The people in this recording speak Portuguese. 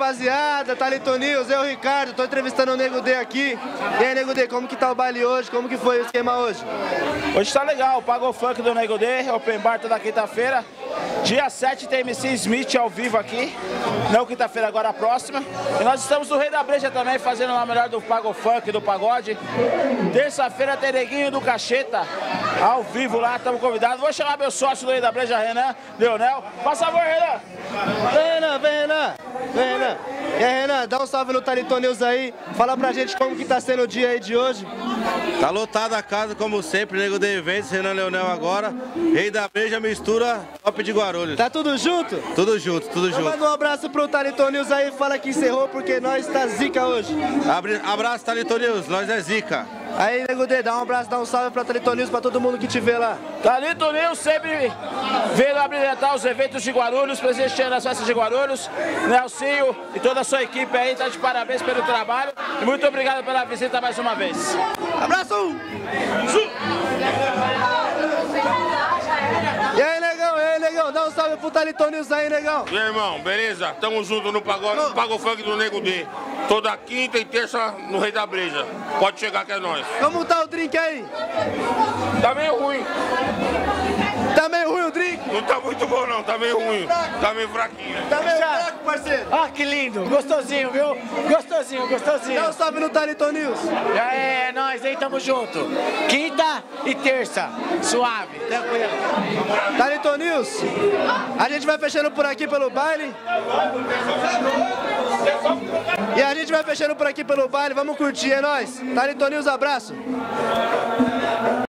rapaziada, Thalito News, eu, Ricardo, tô entrevistando o Nego D aqui. E aí, Nego D, como que tá o baile hoje? Como que foi o esquema hoje? Hoje tá legal, Pagou Funk do Nego D, Open Bar toda quinta-feira. Dia 7 tem MC Smith ao vivo aqui, não quinta-feira, agora a próxima. E nós estamos no Rei da Breja também, fazendo o melhor do Pagou Funk, do pagode. Terça-feira tem Neguinho do Cacheta, ao vivo lá, estamos convidados. Vou chamar meu sócio do Rei da Breja, Renan, Leonel. Faz favor, Renan. Vem, Renan, vem, Renan. Vem, Renan. E aí, Renan, dá um salve no Thalito News aí. Fala pra gente como que tá sendo o dia aí de hoje. Tá lotada a casa, como sempre, Nego D Eventos, Renan Leonel agora. Rei da Breja, mistura top de Guarulhos. Tá tudo junto? Tudo junto, tudo junto. Manda um abraço pro Thalito News aí, fala que encerrou porque nós tá zica hoje. Abraço, Thalito News, nós é zica. Aí, Nego D, dá um abraço, dá um salve pra Thalito News, pra todo mundo que te vê lá. Thalito News sempre veio abrilhantar os eventos de Guarulhos, prestigiando as festas de Guarulhos. Nelsinho e toda a sua equipe aí, tá de parabéns pelo trabalho. E muito obrigado pela visita mais uma vez. Abraço! E aí, negão, dá um salve pro Thalito News aí, negão. E aí, irmão, beleza? Tamo junto no pagode, Pagou Funk do Nego D. Toda quinta e terça no Rei da Breja. Pode chegar que é nós. Como tá o drink aí? Tá meio ruim. Tá meio ruim o drink? Não tá muito bom não, tá meio ruim. Tá meio fraquinho. Tá meio fraco, parceiro. Ah, que lindo, gostosinho, viu? Gostosinho, gostosinho. Dá um salve no Thalito News. É, nós aí, tamo junto. Quinta e terça, suave, tranquilo. Thalito News, a gente vai fechando por aqui pelo baile. E a gente vai fechando por aqui pelo baile, vamos curtir, é nóis. Thalito News, abraço.